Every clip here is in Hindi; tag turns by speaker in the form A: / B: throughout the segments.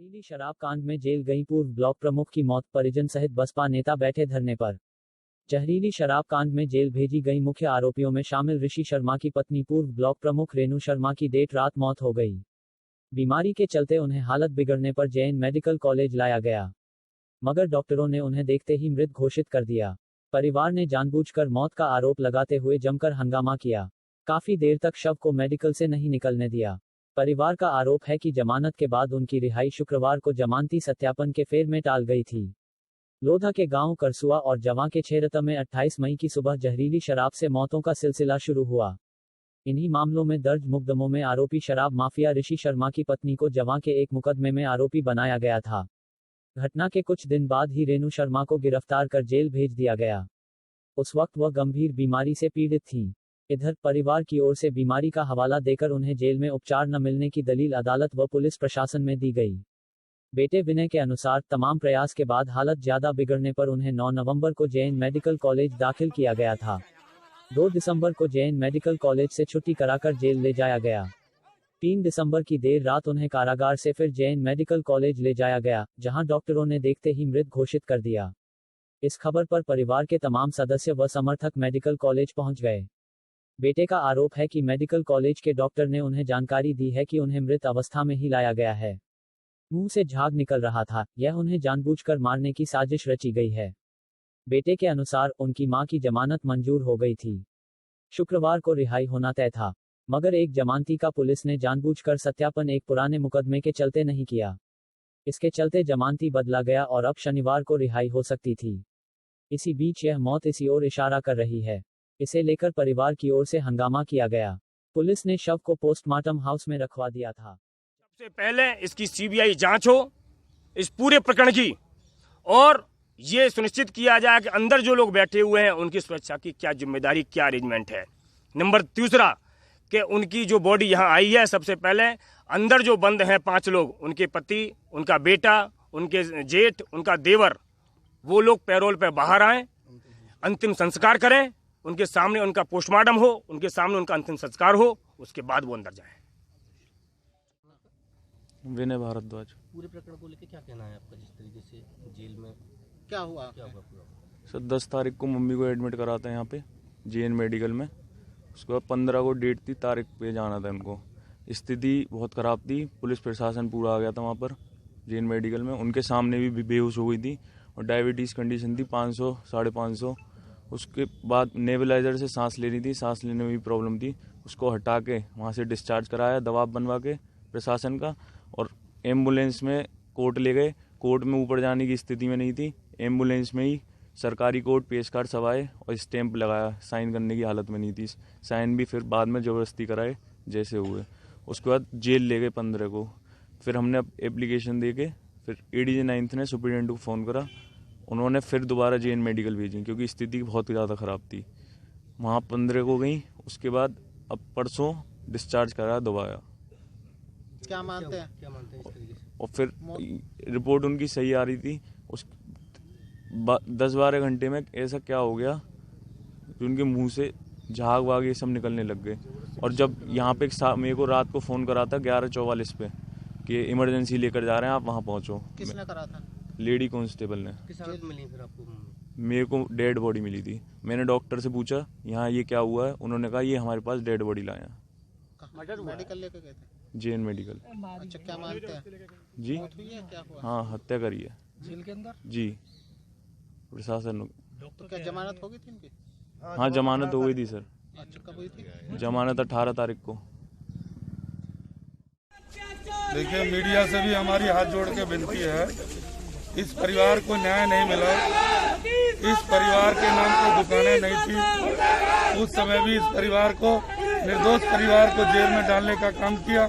A: जहरीली शराब कांड में जेल गई पूर्व ब्लॉक प्रमुख की मौत, परिजन सहित बसपा नेता बैठे धरने पर। जहरीली शराब कांड में जेल भेजी गई मुख्य आरोपियों में शामिल ऋषि शर्मा की पत्नी पूर्व ब्लॉक प्रमुख रेणु शर्मा की देर रात मौत हो गई। बीमारी के चलते उन्हें हालत बिगड़ने पर जैन मेडिकल कॉलेज लाया गया, मगर डॉक्टरों ने उन्हें देखते ही मृत घोषित कर दिया। परिवार ने जानबूझकर मौत का आरोप लगाते हुए जमकर हंगामा किया। काफी देर तक शव को मेडिकल से नहीं निकलने दिया। परिवार का आरोप है कि जमानत के बाद उनकी रिहाई शुक्रवार को जमानती सत्यापन के फेर में टाल गई थी। लोधा के गांव करसुआ और जवां के छेरता में 28 मई की सुबह जहरीली शराब से मौतों का सिलसिला शुरू हुआ। इन्हीं मामलों में दर्ज मुकदमों में आरोपी शराब माफिया ऋषि शर्मा की पत्नी को जवां के एक मुकदमे में आरोपी बनाया गया था। घटना के कुछ दिन बाद ही रेणु शर्मा को गिरफ्तार कर जेल भेज दिया गया। उस वक्त वह गंभीर बीमारी से पीड़ित थीं। इधर परिवार की ओर से बीमारी का हवाला देकर उन्हें जेल में उपचार न मिलने की दलील अदालत व पुलिस प्रशासन में दी गई। बेटे विनय के अनुसार तमाम प्रयास के बाद हालत ज्यादा बिगड़ने पर उन्हें 9 नवंबर को जैन मेडिकल कॉलेज दाखिल किया गया था। 2 दिसंबर को जैन मेडिकल कॉलेज से छुट्टी कराकर जेल ले जाया गया। 3 दिसंबर की देर रात उन्हें कारागार से फिर जैन मेडिकल कॉलेज ले जाया गया, जहां डॉक्टरों ने देखते ही मृत घोषित कर दिया। इस खबर पर परिवार के तमाम सदस्य व समर्थक मेडिकल कॉलेज पहुंच गए। बेटे का आरोप है कि मेडिकल कॉलेज के डॉक्टर ने उन्हें जानकारी दी है कि उन्हें मृत अवस्था में ही लाया गया है। मुंह से झाग निकल रहा था, यह उन्हें जानबूझकर मारने की साजिश रची गई है। बेटे के अनुसार उनकी मां की जमानत मंजूर हो गई थी। शुक्रवार को रिहाई होना तय था, मगर एक जमानती का पुलिस ने जानबूझकर सत्यापन एक पुराने मुकदमे के चलते नहीं किया। इसके चलते जमानती बदला गया और अब शनिवार को रिहाई हो सकती थी। इसी बीच यह मौत इसी ओर इशारा कर रही है। इसे लेकर परिवार की ओर से हंगामा किया गया। पुलिस ने शव को पोस्टमार्टम हाउस में रखवा दिया था।
B: सबसे पहले इसकी सीबीआई जांच हो इस पूरे प्रकरण की, और ये सुनिश्चित किया जाए कि अंदर जो लोग बैठे हुए हैं उनकी सुरक्षा की क्या जिम्मेदारी, क्या अरेंजमेंट है। नंबर दूसरा कि उनकी जो बॉडी यहाँ आई है, सबसे पहले अंदर जो बंद हैं 5 लोग, उनके पति, उनका बेटा, उनके जेठ, उनका देवर, वो लोग पैरोल पे बाहर आए, अंतिम संस्कार करें, उनके सामने उनका पोस्टमार्टम हो, उनके सामने उनका अंतिम संस्कार हो, उसके बाद वो अंदर जाए।
C: विनय भारद्वाज।
D: पूरे प्रकरण को लेकर क्या कहना है आपका? जिस तरीके से जेल में क्या हुआ पूरा?
C: सर 10 तारीख को मम्मी को एडमिट कराते हैं यहाँ पे जेएन मेडिकल में। उसके बाद 15 को डेट थी, तारीख पे जाना था उनको। स्थिति बहुत ख़राब थी, पुलिस प्रशासन पूरा आ गया था वहाँ पर जेएन मेडिकल में। उनके सामने भी बेहोश हो गई थी और डायबिटीज़ कंडीशन थी 500 550। उसके बाद नेबुलाइजर से सांस ले रही थी, सांस लेने में भी प्रॉब्लम थी। उसको हटा के वहाँ से डिस्चार्ज कराया दबाव बनवा के प्रशासन का, और एम्बुलेंस में कोर्ट ले गए। कोर्ट में ऊपर जाने की स्थिति में नहीं थी, एम्बुलेंस में ही सरकारी कोर्ट पेश कर सवाए और स्टैंप लगाया, साइन करने की हालत में नहीं थी। साइन भी फिर बाद में ज़बरदस्ती कराए जैसे हुए। उसके बाद जेल ले गए 15 को। फिर हमने एप्लीकेशन दे के फिर एडीजे 9th ने सुप्रीडेंट को फ़ोन करा। उन्होंने फिर दोबारा जेएन मेडिकल भेजी क्योंकि स्थिति बहुत ज़्यादा ख़राब थी। वहाँ 15 को गई। उसके बाद अब परसों डिस्चार्ज कराया दोबारा।
D: क्या मानते हैं इस तरीके से?
C: और फिर रिपोर्ट उनकी सही आ रही थी। उस 10-12 घंटे में ऐसा क्या हो गया कि उनके मुंह से झाग वाग ये सब निकलने लग गए। और जब यहाँ पे मेरे को रात को फ़ोन करा था 11:44 पे कि इमरजेंसी लेकर जा रहे हैं, आप वहाँ पहुँचो।
D: किसने करा था?
C: लेडी कांस्टेबल ने।
D: किस हालत में मिली फिर आपको?
C: मेरे को डेड बॉडी मिली थी। मैंने डॉक्टर से पूछा यहाँ ये क्या हुआ है, उन्होंने कहा ये हमारे पास डेड बॉडी लाए हैं।
D: मेडिकल लेके गए थे?
C: JN medical.
D: अच्छा, क्या मानते हैं
C: जी?
D: मौत हुई है? क्या हुआ?
C: हाँ, हत्या करी है
D: जेल के अंदर
C: जी प्रशासन।
D: तो क्या जमानत हो गई थी इनकी?
C: हाँ, जमानत हो गई थी सर।
D: अच्छा, कब हुई थी
C: जमानत? 18 तारीख को।
E: देखिए, मीडिया से भी हमारी हाथ जोड़ के विनती है, इस परिवार को न्याय नहीं मिला। इस परिवार के नाम पे दुकानें नहीं थी। उस समय भी इस परिवार को, निर्दोष परिवार को जेल में डालने का काम किया।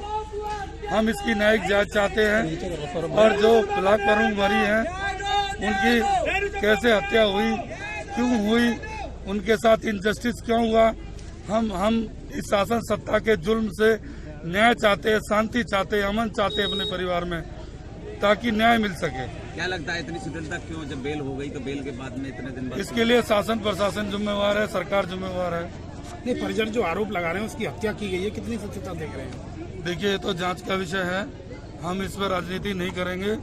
E: हम इसकी न्यायिक जांच चाहते हैं, और जो ब्लॉक प्रमुख मरी हैं उनकी कैसे हत्या हुई, क्यों हुई, उनके साथ इनजस्टिस क्यों हुआ। हम इस शासन सत्ता के जुल्म से न्याय चाहते हैं, शांति चाहते हैं, अमन चाहते हैं अपने परिवार में, ताकि न्याय मिल सके।
F: क्या लगता है इतनी शिथिलता क्यों? जब बेल हो गई तो बेल के बाद में इतने दिन बाद?
E: इसके लिए शासन प्रशासन जिम्मेवार है, सरकार जिम्मेवार है।
G: नहीं, परिजन जो आरोप लगा रहे हैं उसकी हत्या की गई है, कितनी सत्यता देख रहे हैं?
E: देखिए, ये तो जांच का विषय है। हम इस पर राजनीति नहीं करेंगे।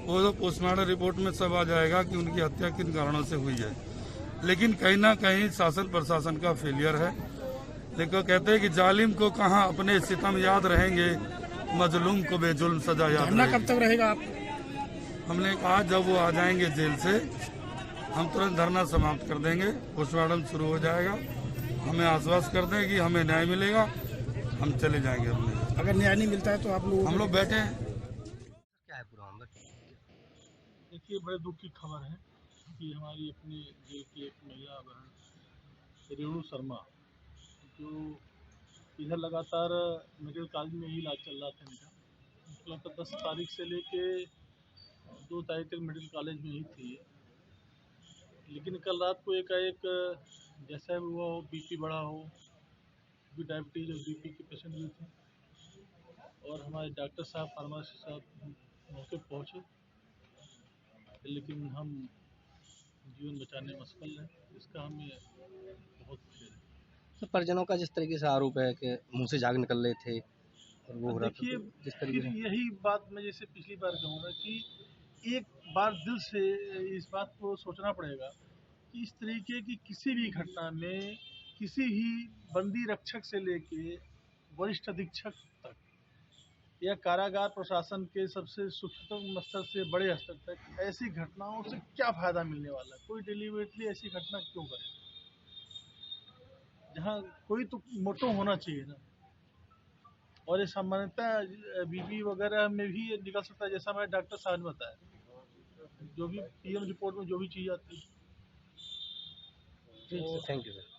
E: वो तो पोस्टमार्टम रिपोर्ट में सब आ जाएगा कि उनकी हत्या किन कारणों से हुई है। लेकिन कहीं ना कहीं शासन प्रशासन का फेलियर है। लेकिन कहते हैं कि जालिम को कहाँ अपने सितम याद रहेंगे, मजलूम को बेजुल्म सजा याद रहेगी।
G: कब तक रहेगा आप?
E: हमने कहा जब वो आ जाएंगे जेल से हम तुरंत धरना समाप्त कर देंगे, पोस्टमार्टम शुरू हो जाएगा। हमें आश्वस्त कर दें कि हमें न्याय मिलेगा, हम चले जाएंगे अपने।
G: अगर न्याय नहीं मिलता है तो आप लोग
E: हम लोग बैठे हैं।
D: क्या है पूरा मामला?
H: देखिए, बड़े दुख की खबर है कि हमारी अपनी जेल की एक महिला बहन रेणु शर्मा, जो इधर लगातार मेडिकल कॉलेज में ही इलाज चल रहा था इनका, मतलब 10 तारीख से लेके 2 तारीख तक मेडिकल कॉलेज में ही थी। लेकिन कल रात को एकाएक जैसा हुआ हो, बीपी बढ़ा हो, भी डायबिटीज और बीपी के पेशेंट भी थे, और हमारे डॉक्टर साहब, फार्मासिस्ट साहब मौके पर पहुँचे, लेकिन हम जीवन बचाने में असफल हैं। इसका हमें बहुत खेद है।
D: तो परिजनों का जिस तरीके से आरोप है कि मुंह से झाग निकल रहे थे और वो हो रहा था,
H: देखिए,
D: तो जिस तरीके
H: फिर
D: से
H: यही बात मैं जैसे पिछली बार कहूँगा कि एक बार दिल से इस बात को सोचना पड़ेगा कि इस तरीके की किसी भी घटना में किसी भी बंदी रक्षक से लेके वरिष्ठ अधीक्षक तक या कारागार प्रशासन के सबसे सूक्ष्मतम स्तर से बड़े स्तर तक ऐसी घटनाओं से क्या फायदा मिलने वाला है? कोई डिलीवरेटली ऐसी घटना क्यों करे? जहाँ कोई तो मोटो होना चाहिए ना। और ये सामान्यतः बीबी वगैरह में भी ये निकल सकता है, जैसा हमारे डॉक्टर साहब ने बताया, जो भी पीएम रिपोर्ट में जो भी चीज़ आती है।
D: Thank you sir.